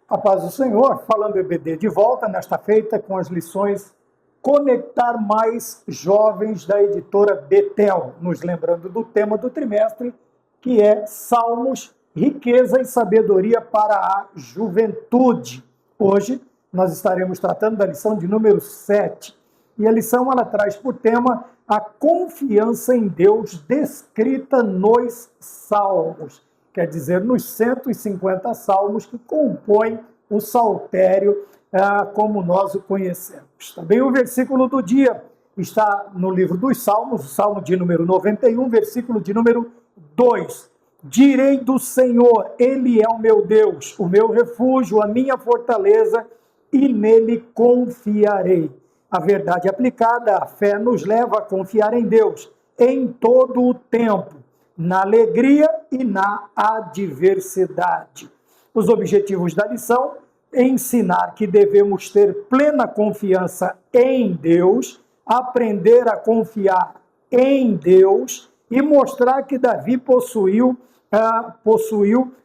A paz do Senhor, falando EBD de volta nesta feita com as lições Conectar Mais Jovens da editora Betel, nos lembrando do tema do trimestre, que é Salmos, Riqueza e Sabedoria para a Juventude. Hoje nós estaremos tratando da lição de número 7, e a lição ela traz por tema a confiança em Deus descrita nos Salmos. Quer dizer, nos 150 salmos que compõem o saltério como nós o conhecemos. Também o versículo do dia está no livro dos Salmos, o Salmo de número 91, versículo de número 2. Direi do Senhor, Ele é o meu Deus, o meu refúgio, a minha fortaleza, e nele confiarei. A verdade aplicada, a fé nos leva a confiar em Deus em todo o tempo, na alegria e na adversidade. Os objetivos da lição: ensinar que devemos ter plena confiança em Deus, aprender a confiar em Deus e mostrar que Davi possuiu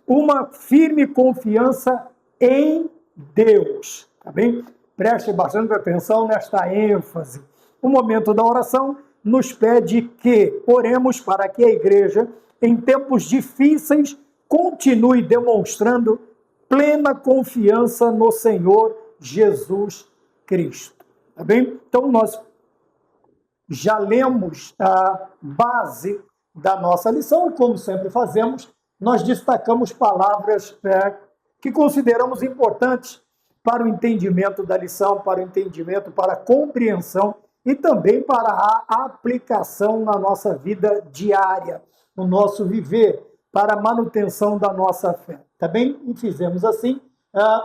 uma firme confiança em Deus. Tá bem? Preste bastante atenção nesta ênfase. O momento da oração nos pede que oremos para que a igreja, em tempos difíceis, continue demonstrando plena confiança no Senhor Jesus Cristo. Tá bem? Então, nós já lemos a base da nossa lição e, como sempre fazemos, nós destacamos palavras que consideramos importantes para o entendimento da lição, para o entendimento, para a compreensão e também para a aplicação na nossa vida diária, no nosso viver, para a manutenção da nossa fé. Tá bem? E fizemos assim.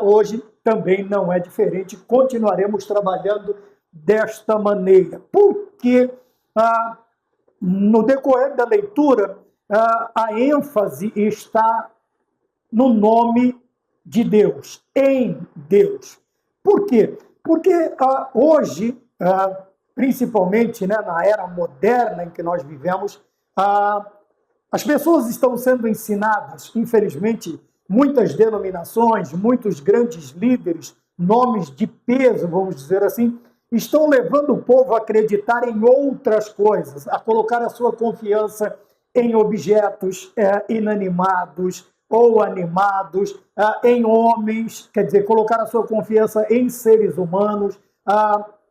Hoje também não é diferente, continuaremos trabalhando desta maneira, porque no decorrer da leitura, a ênfase está no nome de Deus, em Deus. Por quê? Porque hoje, principalmente na era moderna em que nós vivemos, as pessoas estão sendo ensinadas, infelizmente, muitas denominações, muitos grandes líderes, nomes de peso, vamos dizer assim, estão levando o povo a acreditar em outras coisas, a colocar a sua confiança em objetos inanimados ou animados, em homens, quer dizer, colocar a sua confiança em seres humanos.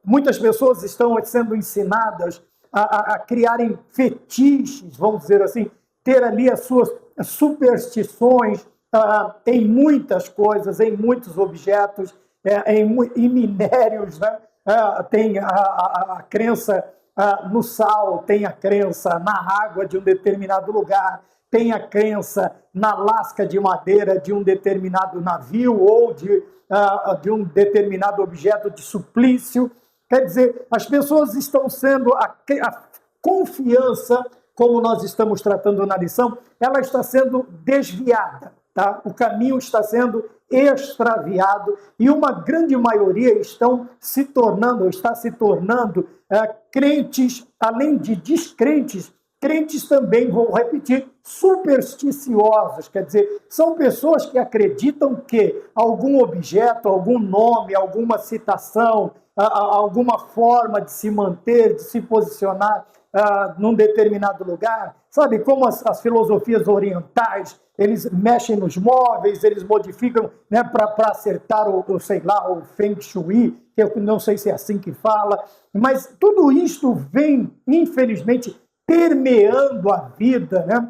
Muitas pessoas estão sendo ensinadas a criarem fetiches, vamos dizer assim, ter ali as suas superstições em muitas coisas, em muitos objetos, em minérios, né? Tem a crença no sal, tem a crença na água de um determinado lugar, tem a crença na lasca de madeira de um determinado navio ou de um determinado objeto de suplício. Quer dizer, as pessoas estão sendo a confiança, como nós estamos tratando na lição, ela está sendo desviada, tá? O caminho está sendo extraviado e uma grande maioria está se tornando crentes, além de descrentes, crentes também, vou repetir, supersticiosos, quer dizer, são pessoas que acreditam que algum objeto, algum nome, alguma citação, alguma forma de se manter, de se posicionar num determinado lugar, sabe, como as filosofias orientais, eles mexem nos móveis, eles modificam, né, para acertar o Feng Shui, que eu não sei se é assim que fala, mas tudo isto vem, infelizmente, permeando a vida, né,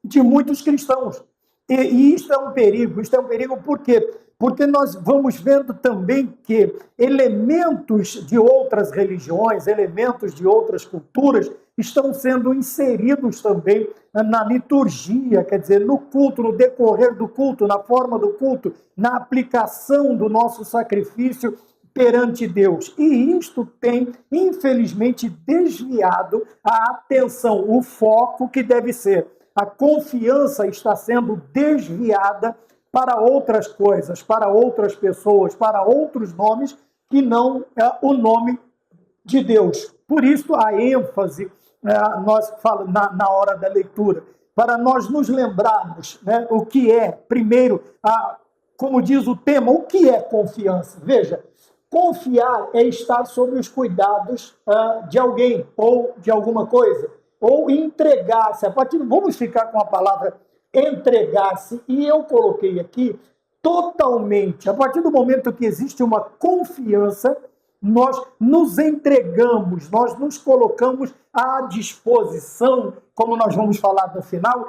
de muitos cristãos. E isto é um perigo por quê? Porque nós vamos vendo também que elementos de outras religiões, elementos de outras culturas estão sendo inseridos também na liturgia, quer dizer, no culto, no decorrer do culto, na forma do culto, na aplicação do nosso sacrifício perante Deus. E isto tem, infelizmente, desviado a atenção, o foco que deve ser. A confiança está sendo desviada para outras coisas, para outras pessoas, para outros nomes que não é o nome de Deus. Por isso, a ênfase nós falamos na hora da leitura, para nós nos lembrarmos, né, o que é, primeiro, como diz o tema, o que é confiança? Veja, confiar é estar sob os cuidados de alguém ou de alguma coisa, ou entregar-se. Vamos ficar com a palavra entregar-se, e eu coloquei aqui totalmente. A partir do momento que existe uma confiança, nós nos entregamos, nós nos colocamos à disposição, como nós vamos falar no final,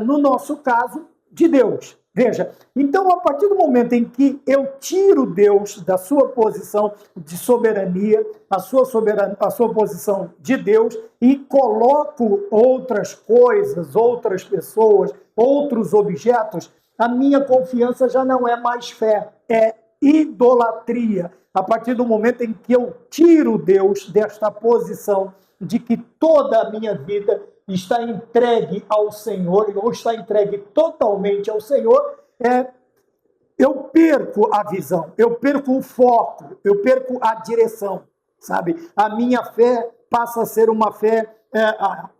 no nosso caso, de Deus. Veja, então a partir do momento em que eu tiro Deus da sua posição de soberania, a sua posição de Deus, e coloco outras coisas, outras pessoas, outros objetos, a minha confiança já não é mais fé, é idolatria. A partir do momento em que eu tiro Deus desta posição de que toda a minha vida está entregue ao Senhor, ou está entregue totalmente ao Senhor, eu perco a visão, eu perco o foco, eu perco a direção, sabe? A minha fé passa a ser uma fé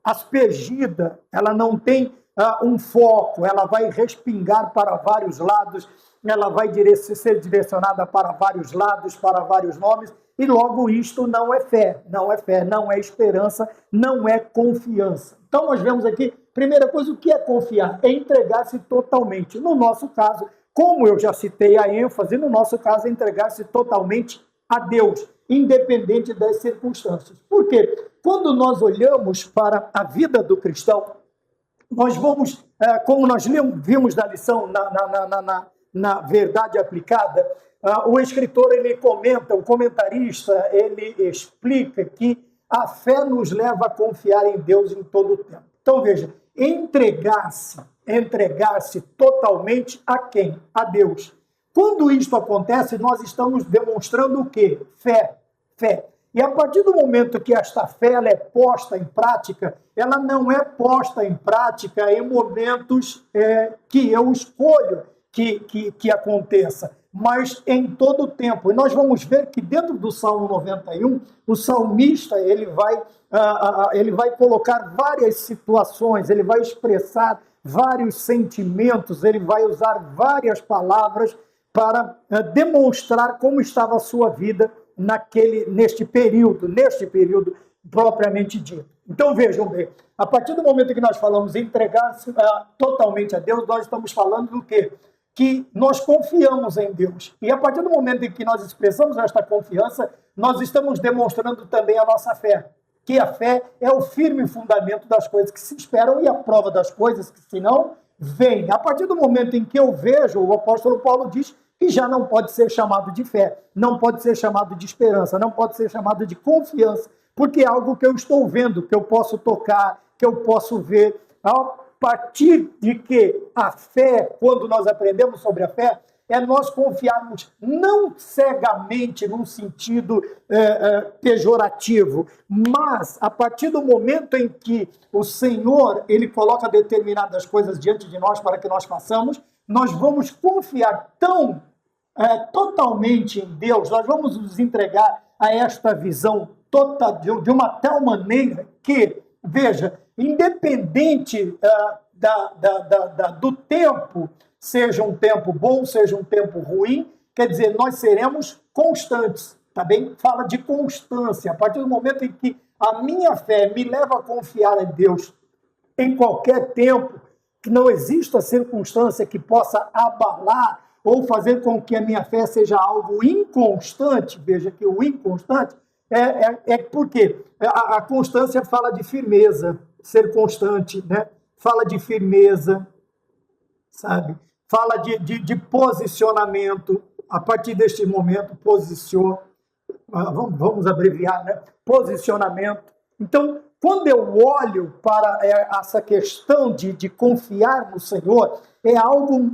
aspergida, ela não tem um foco, ela vai respingar para vários lados, ela vai ser direcionada para vários lados, para vários nomes, e logo isto não é fé, não é fé, não é esperança, não é confiança. Então nós vemos aqui, primeira coisa, o que é confiar? É entregar-se totalmente. No nosso caso, como eu já citei a ênfase, no nosso caso é entregar-se totalmente a Deus, independente das circunstâncias. Por quê? Quando nós olhamos para a vida do cristão, nós vamos, como nós vimos na lição, na verdade aplicada, o escritor, ele comenta, o comentarista, ele explica que a fé nos leva a confiar em Deus em todo o tempo. Então, veja, entregar-se totalmente a quem? A Deus. Quando isto acontece, nós estamos demonstrando o quê? Fé. E a partir do momento que esta fé ela é posta em prática, ela não é posta em prática em momentos que eu escolho que aconteça, mas em todo o tempo. E nós vamos ver que dentro do Salmo 91, o salmista ele vai colocar várias situações, ele vai expressar vários sentimentos, ele vai usar várias palavras para demonstrar como estava a sua vida neste período propriamente dito. Então vejam bem, a partir do momento que nós falamos em entregar-se totalmente a Deus, nós estamos falando do quê? Que nós confiamos em Deus. E a partir do momento em que nós expressamos esta confiança, nós estamos demonstrando também a nossa fé. Que a fé é o firme fundamento das coisas que se esperam e a prova das coisas que se não vêm. A partir do momento em que eu vejo, o apóstolo Paulo diz que já não pode ser chamado de fé, não pode ser chamado de esperança, não pode ser chamado de confiança, porque é algo que eu estou vendo, que eu posso tocar, que eu posso ver. A partir de que a fé, quando nós aprendemos sobre a fé, é nós confiarmos não cegamente num sentido pejorativo, mas a partir do momento em que o Senhor ele coloca determinadas coisas diante de nós para que nós façamos, nós vamos confiar totalmente em Deus, nós vamos nos entregar a esta visão total, de uma tal maneira que, veja, independente do tempo, seja um tempo bom, seja um tempo ruim, quer dizer, nós seremos constantes, tá bem? Fala de constância. A partir do momento em que a minha fé me leva a confiar em Deus em qualquer tempo, que não exista circunstância que possa abalar ou fazer com que a minha fé seja algo inconstante, veja que o inconstante porque a constância fala de firmeza, ser constante, né? Fala de firmeza, sabe? Fala de posicionamento. A partir deste momento, vamos abreviar, né? Posicionamento. Então, quando eu olho para essa questão de confiar no Senhor, é algo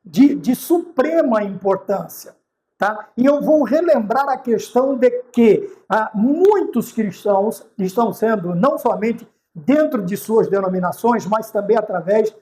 de suprema importância. Tá? E eu vou relembrar a questão de que muitos cristãos estão sendo, não somente dentro de suas denominações, mas também através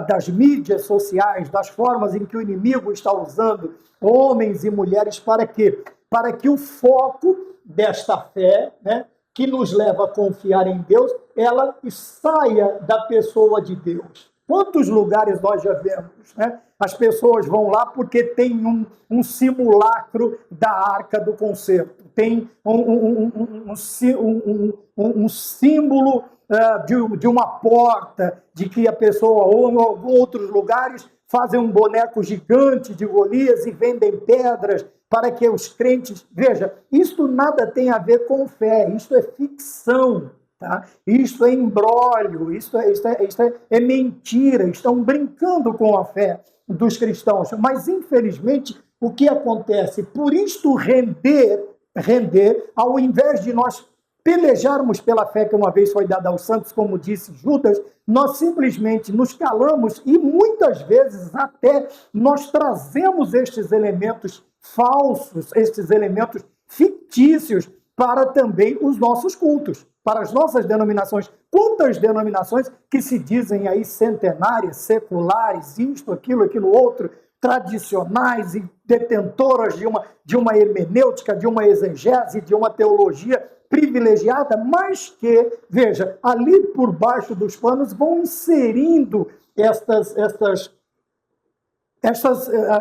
das mídias sociais, das formas em que o inimigo está usando homens e mulheres para quê? Para que o foco desta fé, né, que nos leva a confiar em Deus, ela saia da pessoa de Deus. Quantos lugares nós já vemos, né? As pessoas vão lá porque tem um simulacro da Arca do Concerto, tem um símbolo de uma porta, de que a pessoa, ou em alguns outros lugares, fazem um boneco gigante de Golias e vendem pedras para que os crentes... Veja, isto nada tem a ver com fé, isto é ficção, tá? Isto é imbróglio, isto é mentira, estão brincando com a fé dos cristãos. Mas, infelizmente, o que acontece? Por isto render, ao invés de nós pelejarmos pela fé que uma vez foi dada aos santos, como disse Judas, nós simplesmente nos calamos e muitas vezes até nós trazemos estes elementos falsos, estes elementos fictícios para também os nossos cultos, para as nossas denominações. Quantas denominações que se dizem aí centenárias, seculares, isto, aquilo, outro, tradicionais e detentoras de uma hermenêutica, de uma exegese, de uma teologia privilegiada, mas que, veja, ali por baixo dos panos vão inserindo estas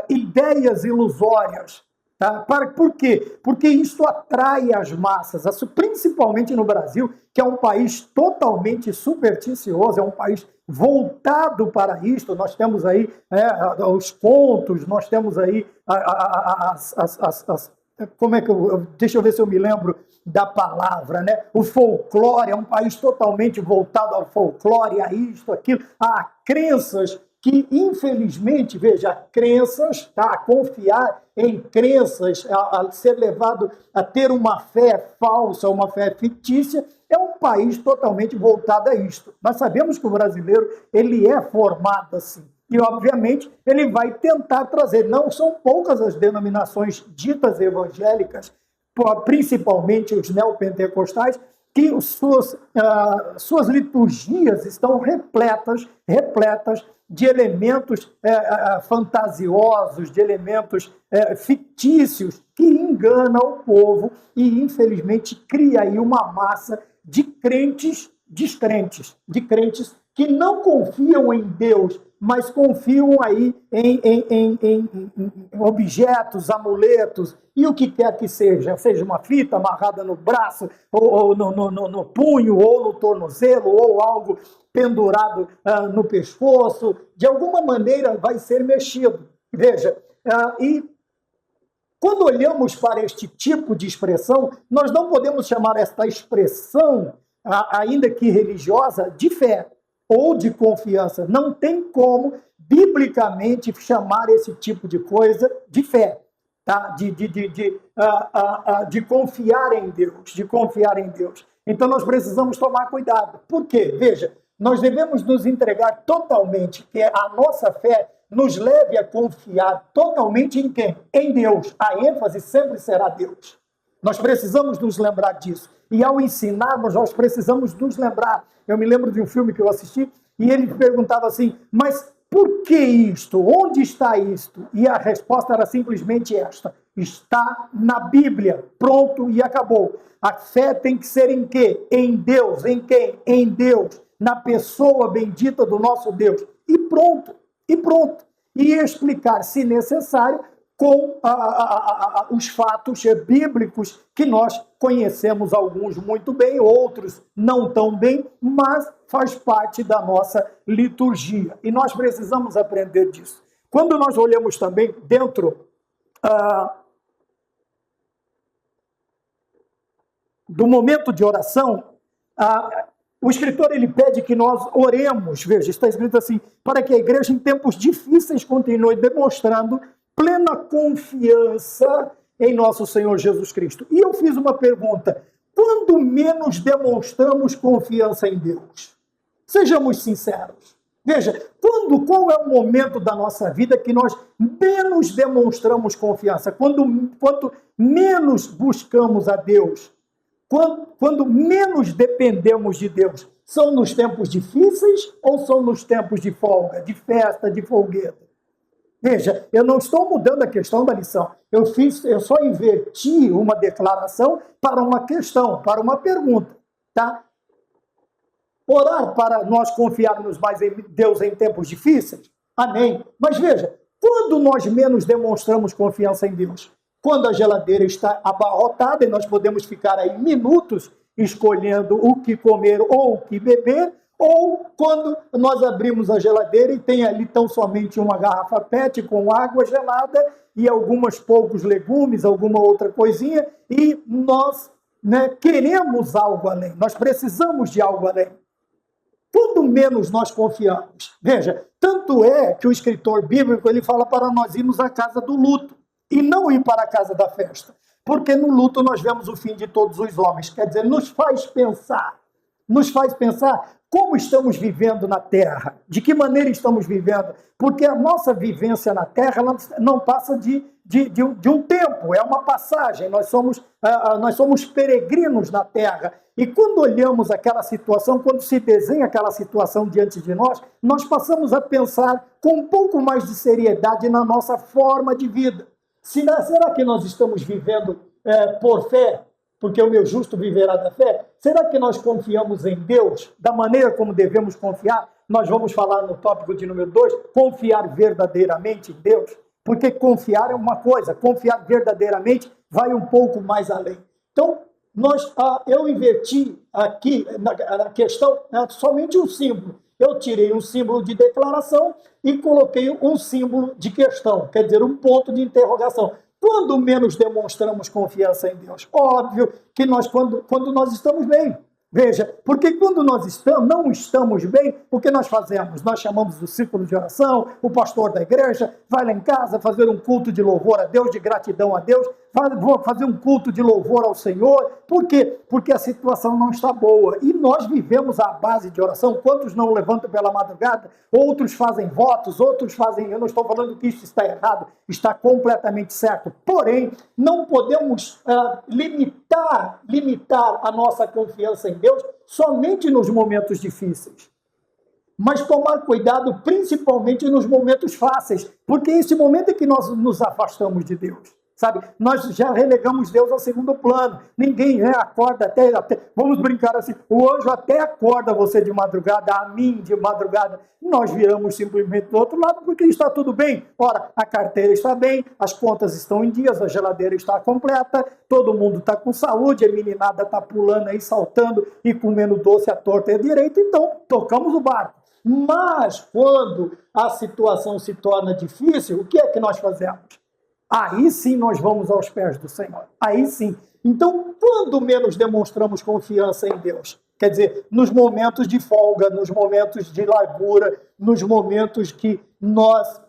ideias ilusórias. Tá? Por quê? Porque isso atrai as massas, principalmente no Brasil, que é um país totalmente supersticioso, é um país voltado para isto. Nós temos aí os contos, nós temos aí como é que deixa eu ver se eu me lembro da palavra, né? O folclore é um país totalmente voltado ao folclore, a isto, aquilo, a crenças que, infelizmente, veja, crenças, tá? A confiar em crenças, a ser levado a ter uma fé falsa, uma fé fictícia, é um país totalmente voltado a isto. Nós sabemos que o brasileiro, ele é formado assim. E, obviamente, ele vai tentar trazer. Não são poucas as denominações ditas evangélicas, principalmente os neopentecostais, que suas liturgias estão repletas de elementos fantasiosos, de elementos fictícios, que enganam o povo e, infelizmente, cria aí uma massa de crentes descrentes, de crentes que não confiam em Deus, mas confiam aí em objetos, amuletos, e o que quer que seja uma fita amarrada no braço, ou no punho, ou no tornozelo, ou algo pendurado no pescoço, de alguma maneira vai ser mexido. Veja, e quando olhamos para este tipo de expressão, nós não podemos chamar esta expressão, ainda que religiosa, de fé ou de confiança. Não tem como, biblicamente, chamar esse tipo de coisa de fé, tá? De confiar em Deus, Então, nós precisamos tomar cuidado. Por quê? Veja, nós devemos nos entregar totalmente, que a nossa fé nos leve a confiar totalmente em quem? Em Deus. A ênfase sempre será Deus. Nós precisamos nos lembrar disso. E ao ensinarmos, nós precisamos nos lembrar. Eu me lembro de um filme que eu assisti e ele perguntava assim, mas por que isto? Onde está isto? E a resposta era simplesmente esta. Está na Bíblia. Pronto e acabou. A fé tem que ser em quê? Em Deus. Em quem? Em Deus. Na pessoa bendita do nosso Deus. E pronto. E explicar, se necessário, com os fatos bíblicos, que nós conhecemos alguns muito bem, outros não tão bem, mas faz parte da nossa liturgia. E nós precisamos aprender disso. Quando nós olhamos também dentro do momento de oração, o escritor ele pede que nós oremos, veja, está escrito assim, para que a igreja em tempos difíceis continue demonstrando plena confiança em nosso Senhor Jesus Cristo. E eu fiz uma pergunta, quando menos demonstramos confiança em Deus? Sejamos sinceros. Veja, qual é o momento da nossa vida que nós menos demonstramos confiança? Quanto menos buscamos a Deus? Quando menos dependemos de Deus? São nos tempos difíceis ou são nos tempos de folga, de festa, de folgueta? Veja, eu não estou mudando a questão da lição. Eu só inverti uma declaração para uma questão, para uma pergunta, tá? orar para nós confiarmos mais em Deus em tempos difíceis? Amém. Mas veja, quando nós menos demonstramos confiança em Deus? Quando a geladeira está abarrotada e nós podemos ficar aí minutos escolhendo o que comer ou o que beber, ou quando nós abrimos a geladeira e tem ali tão somente uma garrafa PET com água gelada e alguns poucos legumes, alguma outra coisinha, e nós queremos algo além, nós precisamos de algo além. Quando menos nós confiamos. Veja, tanto é que o escritor bíblico ele fala para nós irmos à casa do luto e não ir para a casa da festa. Porque no luto nós vemos o fim de todos os homens. Quer dizer, nos faz pensar como estamos vivendo na Terra, de que maneira estamos vivendo, porque a nossa vivência na Terra não passa de um tempo, é uma passagem, nós somos peregrinos na Terra, e quando olhamos aquela situação, quando se desenha aquela situação diante de nós, nós passamos a pensar com um pouco mais de seriedade na nossa forma de vida. Será que nós estamos vivendo por fé? Porque o meu justo viverá da fé? Será que nós confiamos em Deus da maneira como devemos confiar? Nós vamos falar no tópico de número 2, confiar verdadeiramente em Deus. Porque confiar é uma coisa, confiar verdadeiramente vai um pouco mais além. Então, eu inverti aqui na questão somente um símbolo. Eu tirei um símbolo de declaração e coloquei um símbolo de questão, quer dizer, um ponto de interrogação. Quando menos demonstramos confiança em Deus? Óbvio que quando nós estamos bem. Veja, porque quando nós não estamos bem, o que nós fazemos? Nós chamamos do círculo de oração, o pastor da igreja vai lá em casa fazer um culto de louvor a Deus, de gratidão a Deus, vou fazer um culto de louvor ao Senhor. Por quê? Porque a situação não está boa. E nós vivemos à base de oração. Quantos não levantam pela madrugada? Outros fazem votos, outros fazem... Eu não estou falando que isso está errado, está completamente certo. Porém, não podemos limitar a nossa confiança em Deus somente nos momentos difíceis. Mas tomar cuidado principalmente nos momentos fáceis, porque esse momento é que nós nos afastamos de Deus. Sabe, nós já relegamos Deus ao segundo plano. Ninguém acorda até... Vamos brincar assim, o anjo até acorda você de madrugada, a mim de madrugada. Nós viramos simplesmente do outro lado porque está tudo bem. Ora, a carteira está bem, as contas estão em dias, a geladeira está completa, todo mundo está com saúde, a meninada está pulando aí, saltando e comendo doce à torta e à direita, então tocamos o barco. Mas quando a situação se torna difícil, o que é que nós fazemos? Aí sim nós vamos aos pés do Senhor. Aí sim. Então, quando menos demonstramos confiança em Deus? Quer dizer, nos momentos de folga, nos momentos de largura, nos momentos que nós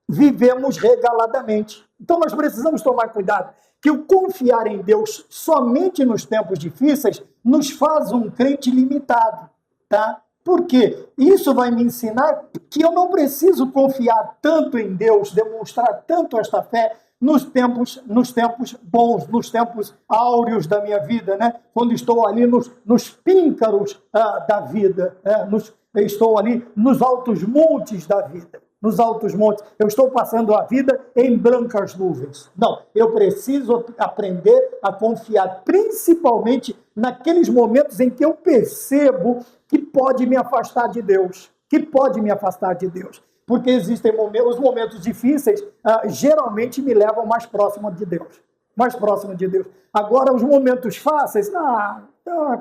vivemos regaladamente. Então, nós precisamos tomar cuidado, que o confiar em Deus somente nos tempos difíceis nos faz um crente limitado, tá? Por quê? Isso vai me ensinar que eu não preciso confiar tanto em Deus, demonstrar tanto esta fé nos tempos bons, nos tempos áureos da minha vida, né? Quando estou ali nos píncaros da vida, estou ali nos altos montes da vida. Nos altos montes, eu estou passando a vida em brancas nuvens. Não, eu preciso aprender a confiar, principalmente naqueles momentos em que eu percebo que pode me afastar de Deus, porque existem os momentos difíceis, geralmente me levam mais próximo de Deus, Agora, os momentos fáceis,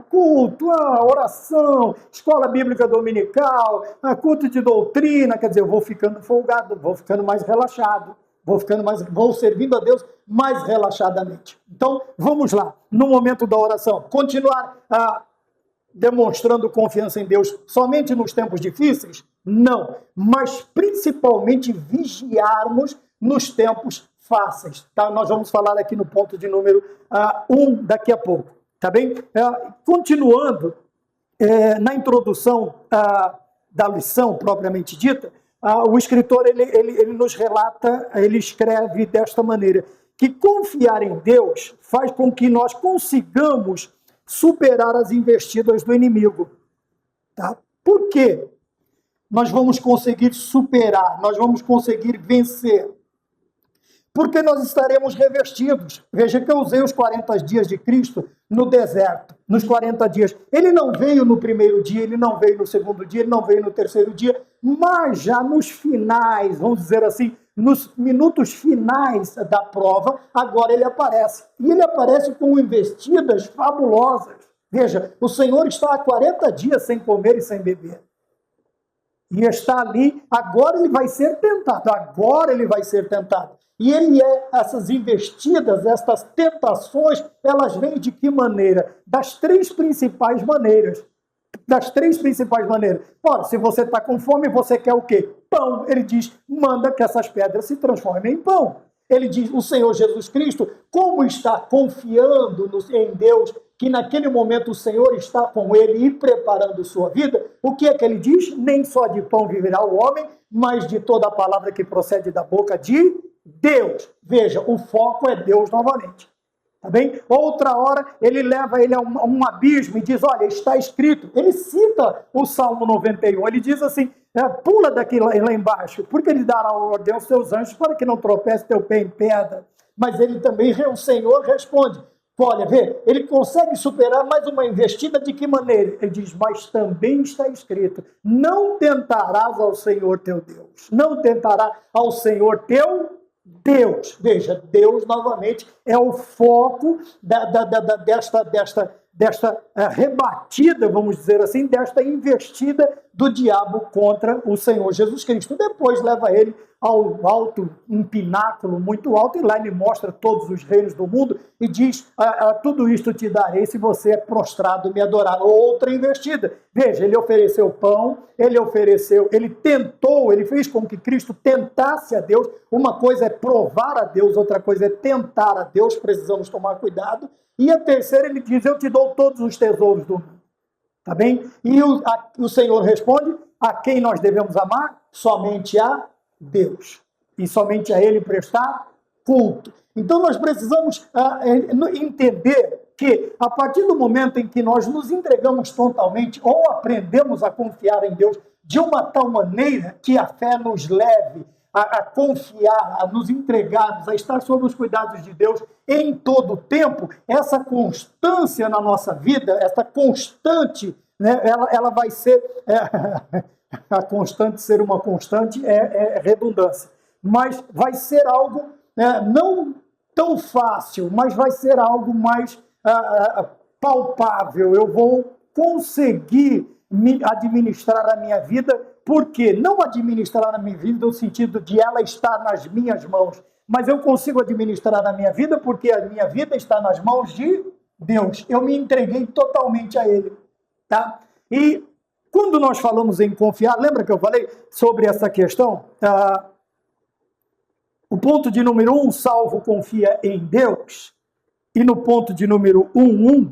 culto, oração, escola bíblica dominical, culto de doutrina, quer dizer, eu vou ficando folgado, vou ficando mais relaxado, vou servindo a Deus mais relaxadamente. Então, vamos lá, no momento da oração, continuar demonstrando confiança em Deus somente nos tempos difíceis? Não, mas principalmente vigiarmos nos tempos fáceis. Tá? Nós vamos falar aqui no ponto de número 1 daqui a pouco. Tá bem? Continuando na introdução da lição propriamente dita, o escritor ele nos relata, ele escreve desta maneira, que confiar em Deus faz com que nós consigamos superar as investidas do inimigo. Tá? Por quê? Nós vamos conseguir superar, nós vamos conseguir vencer. Porque nós estaremos revestidos. Veja que eu usei os 40 dias de Cristo no deserto, nos 40 dias. Ele não veio no primeiro dia, ele não veio no segundo dia, ele não veio no terceiro dia, mas já nos finais, vamos dizer assim, nos minutos finais da prova, agora ele aparece. E ele aparece com investidas fabulosas. Veja, o Senhor está há 40 dias sem comer e sem beber. E está ali, agora ele vai ser tentado, E essas investidas, essas tentações, elas vêm de que maneira? Das três principais maneiras. Ora, se você está com fome, você quer o quê? Pão. Ele diz, manda que essas pedras se transformem em pão. Ele diz, o Senhor Jesus Cristo, como está confiando em Deus, que naquele momento o Senhor está com ele e preparando sua vida, o que é que ele diz? Nem só de pão viverá o homem, mas de toda a palavra que procede da boca de Deus. Veja, o foco é Deus novamente. Tá bem? Outra hora, ele leva ele a um abismo e diz, olha, está escrito. Ele cita o Salmo 91. Ele diz assim, pula daqui lá embaixo, porque ele dará ordem aos seus anjos para que não tropece teu pé em pedra. Mas ele também, o Senhor responde, olha, vê, ele consegue superar mais uma investida de que maneira? Ele diz, mas também está escrito, não tentarás ao Senhor teu Deus. Não tentará ao Senhor teu Deus. Veja, Deus novamente é o foco desta rebatida, vamos dizer assim, desta investida do diabo contra o Senhor Jesus Cristo. Depois leva ele ao alto, um pináculo muito alto, e lá ele mostra todos os reinos do mundo e diz, tudo isto te darei se você é prostrado e me adorar. Outra investida. Veja, ele ofereceu pão, ele tentou, ele fez com que Cristo tentasse a Deus. Uma coisa é provar a Deus, outra coisa é tentar a Deus, precisamos tomar cuidado. E a terceira, ele diz, eu te dou todos os tesouros do mundo. Tá bem? E o Senhor responde, a quem nós devemos amar? Somente a Deus. E somente a Ele prestar culto. Então nós precisamos entender que a partir do momento em que nós nos entregamos totalmente ou aprendemos a confiar em Deus de uma tal maneira que a fé nos leve a confiar, a nos entregarmos, a estar sob os cuidados de Deus em todo o tempo, essa constância na nossa vida, essa constante, né, ela vai ser... a constante ser uma constante é redundância, mas vai ser algo não tão fácil, mas vai ser algo mais palpável. Eu vou conseguir administrar a minha vida, porque não administrar a minha vida no sentido de ela estar nas minhas mãos, mas eu consigo administrar a minha vida porque a minha vida está nas mãos de Deus. Eu me entreguei totalmente a Ele, tá? E quando nós falamos em confiar, lembra que eu falei sobre essa questão? O ponto de número 1, salvo confia em Deus. E no ponto de número 1,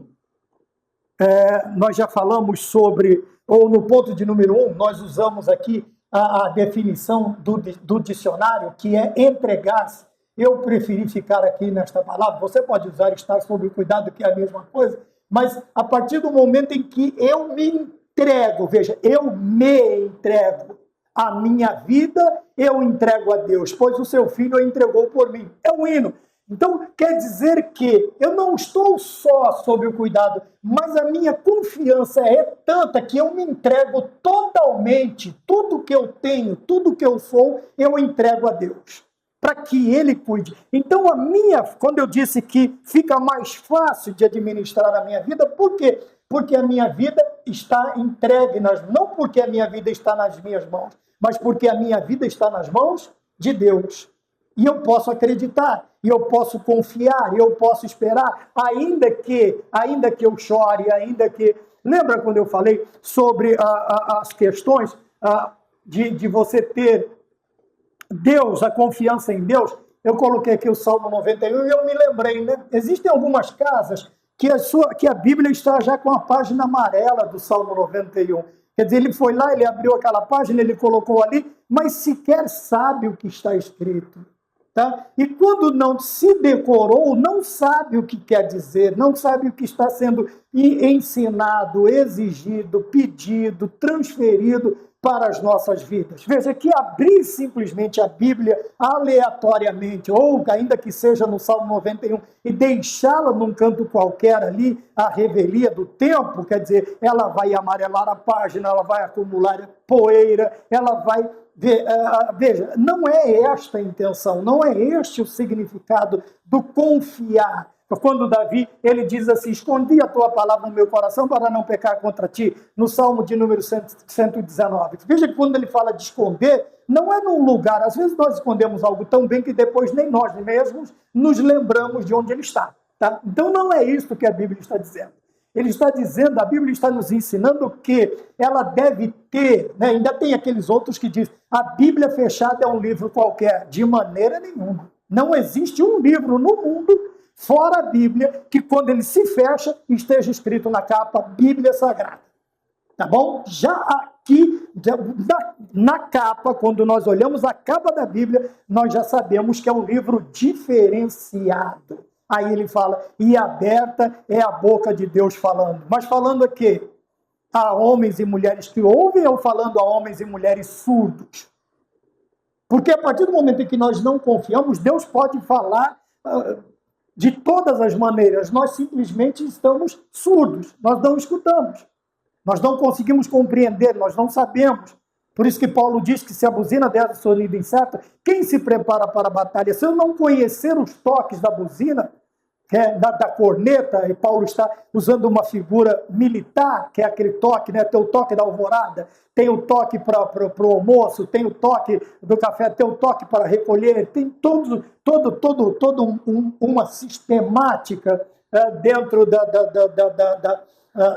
nós já falamos sobre, ou no ponto de número 1, nós usamos aqui a definição do dicionário, que é entregar-se. Eu preferi ficar aqui nesta palavra. Você pode usar estar sob cuidado, que é a mesma coisa, mas a partir do momento em que eu me entrego, veja, eu me entrego, a minha vida eu entrego a Deus, pois o seu Filho a entregou por mim. É um hino. Então, quer dizer que eu não estou só sob o cuidado, mas a minha confiança é tanta que eu me entrego totalmente, tudo que eu tenho, tudo que eu sou, eu entrego a Deus, para que Ele cuide. Então, quando eu disse que fica mais fácil de administrar a minha vida, por quê? Porque a minha vida está entregue, não porque a minha vida está nas minhas mãos, mas porque a minha vida está nas mãos de Deus. E eu posso acreditar, e eu posso confiar, e eu posso esperar, ainda que eu chore, ainda que... Lembra quando eu falei sobre as questões de você ter Deus, a confiança em Deus? Eu coloquei aqui o Salmo 91 e eu me lembrei, né? Existem algumas casas que a Bíblia está já com a página amarela do Salmo 91. Quer dizer, ele foi lá, ele abriu aquela página, ele colocou ali, mas sequer sabe o que está escrito. Tá? E quando não se decorou, não sabe o que quer dizer, não sabe o que está sendo e ensinado, exigido, pedido, transferido para as nossas vidas. Veja que abrir simplesmente a Bíblia aleatoriamente, ou ainda que seja no Salmo 91, e deixá-la num canto qualquer ali, a revelia do tempo, quer dizer, ela vai amarelar a página, ela vai acumular poeira, ela vai... Veja, não é esta a intenção, não é este o significado do confiar. Quando Davi, ele diz assim, escondi a tua palavra no meu coração para não pecar contra ti, no Salmo de número 119. Veja que quando ele fala de esconder, não é num lugar, às vezes nós escondemos algo tão bem que depois nem nós mesmos nos lembramos de onde ele está. Tá? Então não é isso que a Bíblia está dizendo. Ele está dizendo, a Bíblia está nos ensinando que ela deve ter, né? Ainda tem aqueles outros que dizem, a Bíblia fechada é um livro qualquer. De maneira nenhuma. Não existe um livro no mundo, fora a Bíblia, que quando ele se fecha, esteja escrito na capa Bíblia Sagrada. Tá bom? Já aqui, na capa, quando nós olhamos a capa da Bíblia, nós já sabemos que é um livro diferenciado. Aí ele fala, e aberta é a boca de Deus falando. Mas falando aqui a homens e mulheres que ouvem ou falando a homens e mulheres surdos? Porque a partir do momento em que nós não confiamos, Deus pode falar de todas as maneiras. Nós simplesmente estamos surdos, nós não escutamos. Nós não conseguimos compreender, nós não sabemos. Por isso que Paulo diz que se a buzina der sonido incerto, quem se prepara para a batalha? Se eu não conhecer os toques da buzina, da corneta, e Paulo está usando uma figura militar, que é aquele toque, né? Tem o toque da alvorada, tem o toque para o almoço, tem o toque do café, tem o toque para recolher, tem toda uma sistemática dentro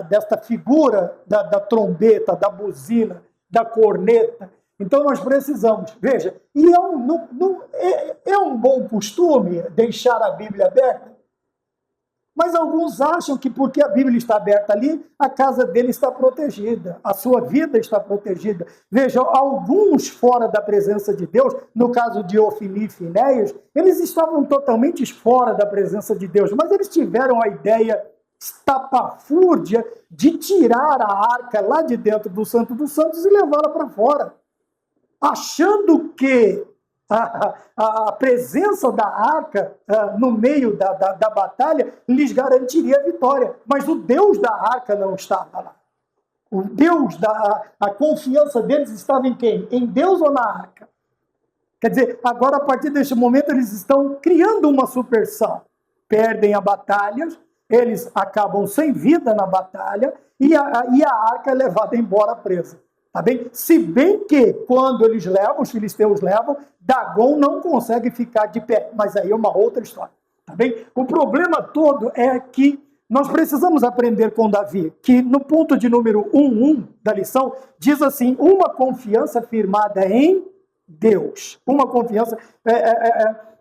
desta figura da trombeta, da buzina, da corneta. Então nós precisamos, veja, e é um bom costume deixar a Bíblia aberta, mas alguns acham que porque a Bíblia está aberta ali, a casa dele está protegida, a sua vida está protegida. Veja, alguns fora da presença de Deus, no caso de Ofni e Finéias, eles estavam totalmente fora da presença de Deus, mas eles tiveram a ideia estapafúrdia de tirar a arca lá de dentro do Santo dos Santos e levá-la para fora, achando que a presença da arca no meio da batalha lhes garantiria a vitória. Mas o Deus da arca não estava lá. O Deus, a confiança deles estava em quem? Em Deus ou na arca? Quer dizer, agora a partir deste momento eles estão criando uma superstição. Perdem a batalha, eles acabam sem vida na batalha e a arca é levada embora presa. Tá bem? Se bem que, quando eles levam, os filisteus levam, Dagon não consegue ficar de pé. Mas aí é uma outra história. Tá bem? O problema todo é que nós precisamos aprender com Davi, que no ponto de número 1.1 da lição, diz assim, uma confiança firmada em Deus. Uma confiança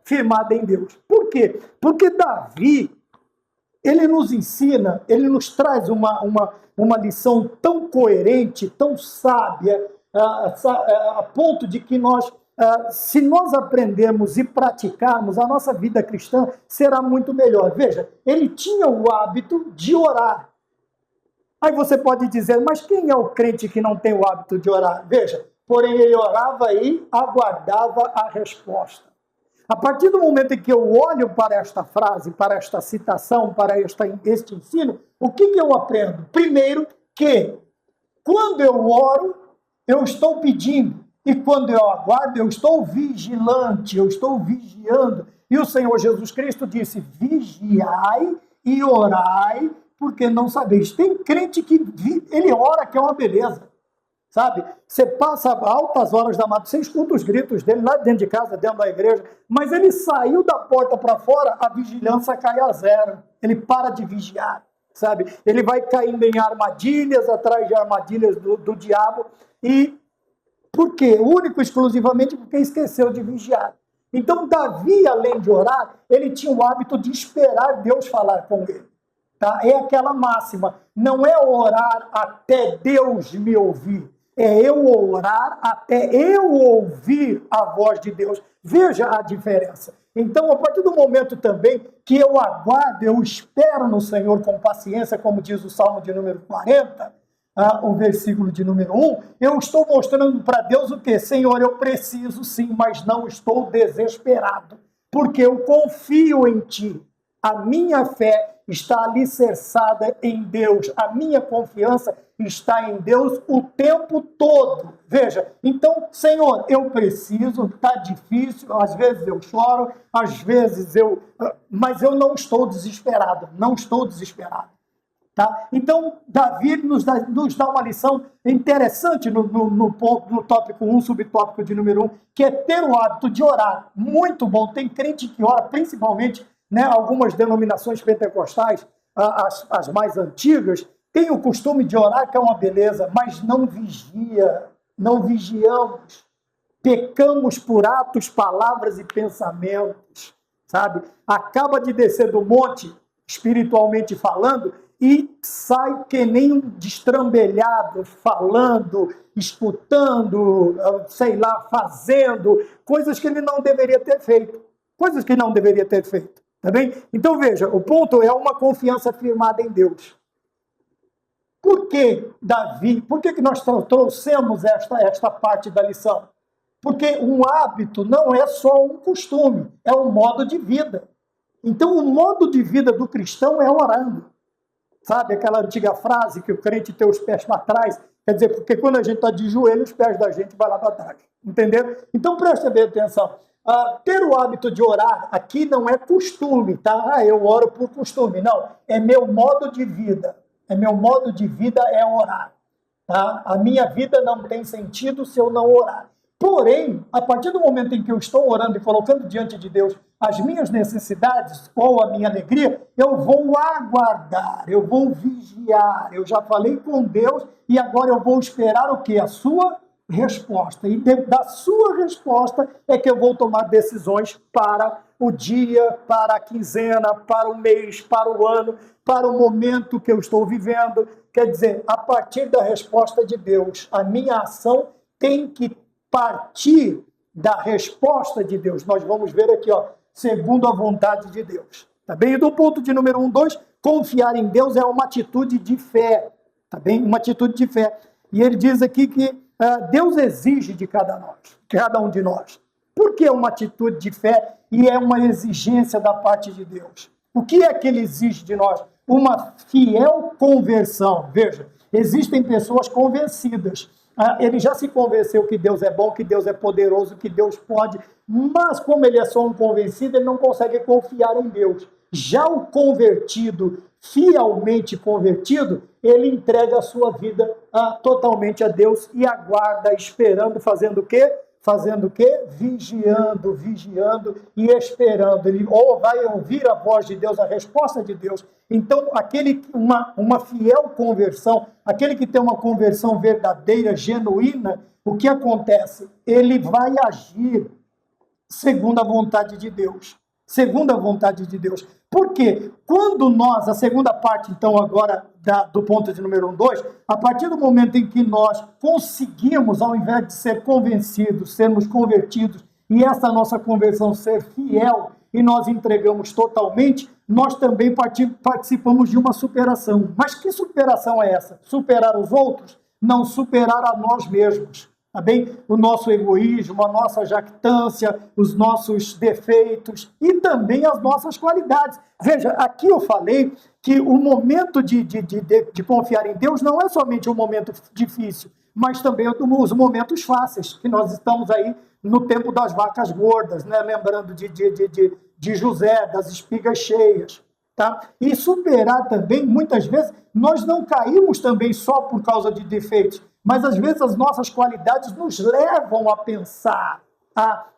firmada em Deus. Por quê? Porque Davi, ele nos ensina, ele nos traz uma lição tão coerente, tão sábia, a ponto de que nós, se nós aprendermos e praticarmos, a nossa vida cristã será muito melhor. Veja, ele tinha o hábito de orar. Aí você pode dizer, mas quem é o crente que não tem o hábito de orar? Veja, porém ele orava e aguardava a resposta. A partir do momento em que eu olho para esta frase, para esta citação, para este ensino, o que eu aprendo? Primeiro, que quando eu oro, eu estou pedindo. E quando eu aguardo, eu estou vigilante, eu estou vigiando. E o Senhor Jesus Cristo disse, vigiai e orai, porque não sabeis. Tem crente que ele ora, que é uma beleza. Sabe? Você passa altas horas da madrugada, você escuta os gritos dele lá dentro de casa, dentro da igreja, mas ele saiu da porta para fora, a vigilância cai a zero. Ele para de vigiar, sabe? Ele vai caindo em armadilhas, atrás de armadilhas do diabo. E por quê? Único, exclusivamente, porque esqueceu de vigiar. Então, Davi, além de orar, ele tinha o hábito de esperar Deus falar com ele. Tá? É aquela máxima, não é orar até Deus me ouvir. É eu orar até eu ouvir a voz de Deus. Veja a diferença. Então, a partir do momento também que eu aguardo, eu espero no Senhor com paciência, como diz o Salmo de número 40, o versículo de número 1, eu estou mostrando para Deus o quê? Senhor, eu preciso sim, mas não estou desesperado, porque eu confio em Ti. A minha fé está alicerçada em Deus. A minha confiança está em Deus o tempo todo. Veja, então, Senhor, eu preciso, está difícil, às vezes eu choro, às vezes mas eu não estou desesperado, não estou desesperado. Tá? Então, Davi nos dá uma lição interessante no tópico 1, subtópico de número 1, que é ter o hábito de orar. Muito bom, tem crente que ora, principalmente, né, algumas denominações pentecostais, as mais antigas, têm o costume de orar, que é uma beleza, mas não vigia, não vigiamos. Pecamos por atos, palavras e pensamentos, sabe? Acaba de descer do monte, espiritualmente falando, e sai que nem um destrambelhado, falando, escutando, sei lá, fazendo, coisas que ele não deveria ter feito. Coisas que não deveria ter feito. Tá bem? Então, veja, o ponto é uma confiança firmada em Deus. Por que, Davi, por que nós trouxemos esta parte da lição? Porque um hábito não é só um costume, é um modo de vida. Então, o modo de vida do cristão é orando. Sabe aquela antiga frase que o crente tem os pés para trás? Quer dizer, porque quando a gente está de joelho, os pés da gente vão lá para trás. Entendeu? Então, preste bem atenção. Ter o hábito de orar aqui não é costume, tá? Eu oro por costume. Não, é meu modo de vida. Meu modo de vida é orar. Tá? A minha vida não tem sentido se eu não orar. Porém, a partir do momento em que eu estou orando e colocando diante de Deus as minhas necessidades ou a minha alegria, eu vou aguardar, eu vou vigiar. Eu já falei com Deus e agora eu vou esperar o quê? A sua resposta. E da sua resposta é que eu vou tomar decisões para o dia, para a quinzena, para o mês, para o ano, para o momento que eu estou vivendo. Quer dizer, a partir da resposta de Deus, a minha ação tem que partir da resposta de Deus. Nós vamos ver aqui, ó, segundo a vontade de Deus. Tá bem? E do ponto de número 1, 2, confiar em Deus é uma atitude de fé. Tá bem? Uma atitude de fé. E ele diz aqui que Deus exige de cada um de nós. Por que uma atitude de fé e é uma exigência da parte de Deus? O que é que ele exige de nós? Uma fiel conversão. Veja, existem pessoas convencidas. Ele já se convenceu que Deus é bom, que Deus é poderoso, que Deus pode, mas como ele é só um convencido, ele não consegue confiar em Deus. Já o convertido, fielmente convertido, ele entrega a sua vida totalmente a Deus e aguarda, esperando, fazendo o quê? Fazendo o quê? Vigiando e esperando. Ele ou vai ouvir a voz de Deus, a resposta de Deus. Então, uma fiel conversão, aquele que tem uma conversão verdadeira, genuína, o que acontece? Ele vai agir segundo a vontade de Deus. Segundo a vontade de Deus. Por quê? Quando nós, a segunda parte, então, agora, do ponto de número 1, 2, a partir do momento em que nós conseguimos, ao invés de ser convencidos, sermos convertidos, e essa nossa conversão ser fiel, e nós entregamos totalmente, nós também participamos de uma superação. Mas que superação é essa? Superar os outros? Não, superar a nós mesmos. Tá bem? O nosso egoísmo, a nossa jactância, os nossos defeitos e também as nossas qualidades. Veja, aqui eu falei que o momento de confiar em Deus não é somente um momento difícil, mas também os momentos fáceis, que nós estamos aí no tempo das vacas gordas, né? Lembrando de José, das espigas cheias. Tá? E superar também, muitas vezes, nós não caímos também só por causa de defeitos, mas às vezes as nossas qualidades nos levam a pensar